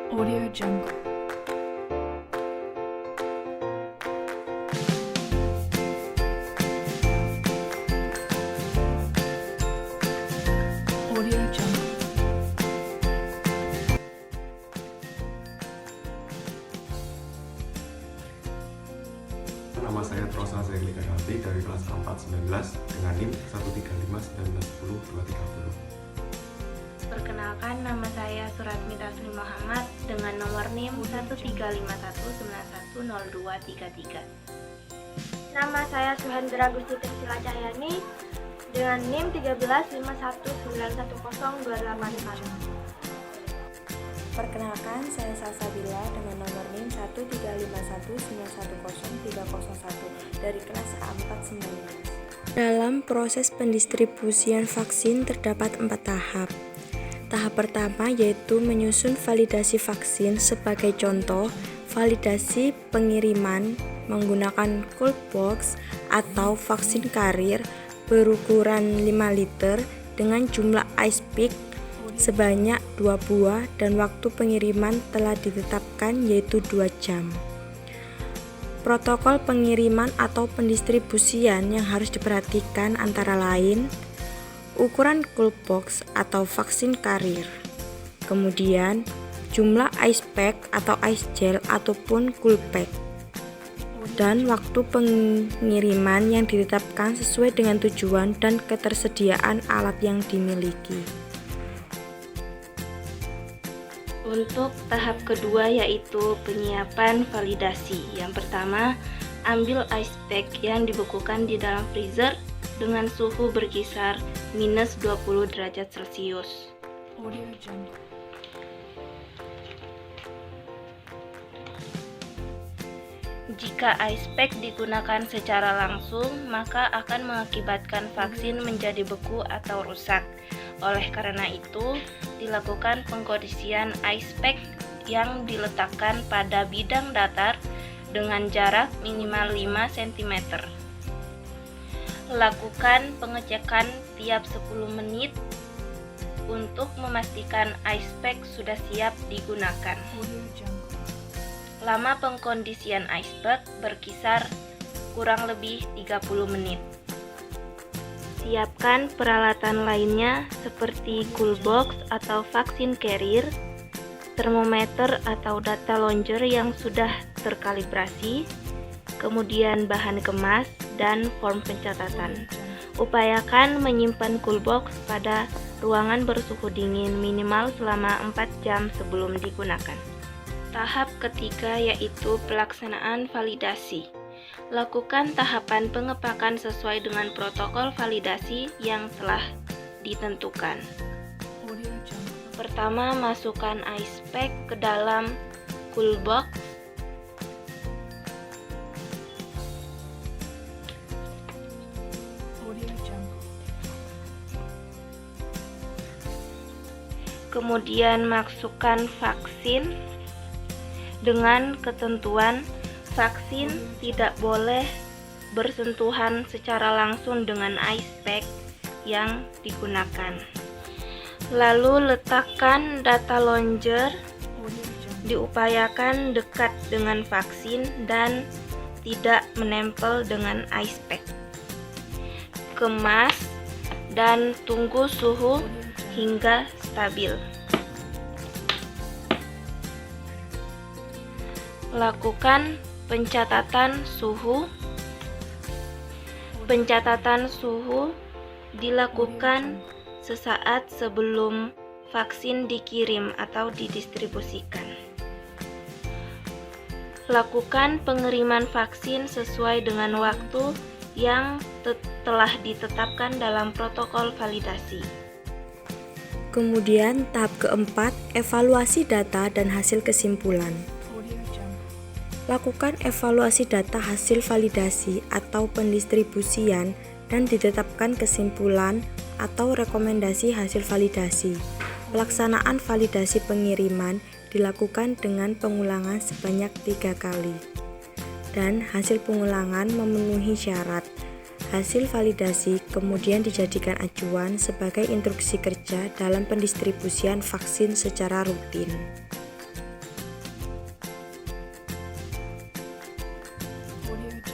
Audio Jungle. Audio Jungle. Nama saya Trosa Zaili Kadati dari kelas 419 dengan NIM 13519102330. Perkenalkan, nama saya Suratmi Taslim Muhammad dengan nomor NIM 13519102333. Nama saya Suhendra Gusti Trisila Cahyani dengan NIM 13519102841. Perkenalkan, saya Salsabila dengan nomor NIM 13519103001 dari kelas A419. Dalam proses pendistribusian vaksin terdapat 4 tahap. Tahap pertama yaitu menyusun validasi vaksin, sebagai contoh validasi pengiriman menggunakan cold box atau vaksin karir berukuran 5 liter dengan jumlah ice pick sebanyak 2 buah dan waktu pengiriman telah ditetapkan yaitu 2 jam. Protokol pengiriman atau pendistribusian yang harus diperhatikan antara lain ukuran cold box atau vaksin karir, kemudian jumlah ice pack atau ice gel ataupun cool pack, dan waktu pengiriman yang ditetapkan sesuai dengan tujuan dan ketersediaan alat yang dimiliki. Untuk tahap kedua yaitu penyiapan validasi. Yang pertama, ambil ice pack yang dibekukan di dalam freezer dengan suhu berkisar minus 20 derajat Celcius. Audio Jungle. Jika ice pack digunakan secara langsung, maka akan mengakibatkan vaksin menjadi beku atau rusak. Oleh karena itu, dilakukan pengkondisian ice pack yang diletakkan pada bidang datar dengan jarak minimal 5 cm. Lakukan pengecekan tiap 10 menit untuk memastikan ice pack sudah siap digunakan. Audio Jungle. Lama pengkondisian ice pack berkisar kurang lebih 30 menit. Siapkan peralatan lainnya seperti cool box atau vaksin carrier, termometer atau data launcher yang sudah terkalibrasi, kemudian bahan kemas dan form pencatatan. Upayakan menyimpan cool box pada ruangan bersuhu dingin minimal selama 4 jam sebelum digunakan. Tahap ketiga yaitu pelaksanaan validasi. Lakukan tahapan pengepakan sesuai dengan protokol validasi yang telah ditentukan. Audio Jungle. Pertama, masukkan ice pack ke dalam cool box. Audio Jungle. Kemudian masukkan vaksin dengan ketentuan vaksin tidak boleh bersentuhan secara langsung dengan ice pack yang digunakan. Lalu letakkan data launcher, Audio Jungle. diupayakan dekat dengan vaksin dan tidak menempel dengan ice pack. Kemas dan tunggu suhu hingga stabil. Lakukan pencatatan suhu. Pencatatan suhu dilakukan sesaat sebelum vaksin dikirim atau didistribusikan. Lakukan pengiriman vaksin sesuai dengan waktu yang telah ditetapkan dalam protokol validasi. Kemudian tahap keempat, evaluasi data dan hasil kesimpulan. Audio Jungle. Lakukan evaluasi data hasil validasi atau pendistribusian dan ditetapkan kesimpulan atau rekomendasi hasil validasi. Pelaksanaan validasi pengiriman dilakukan dengan pengulangan sebanyak 3 kali. Dan hasil pengulangan memenuhi syarat. Hasil validasi kemudian dijadikan acuan sebagai instruksi kerja dalam pendistribusian vaksin secara rutin. Audio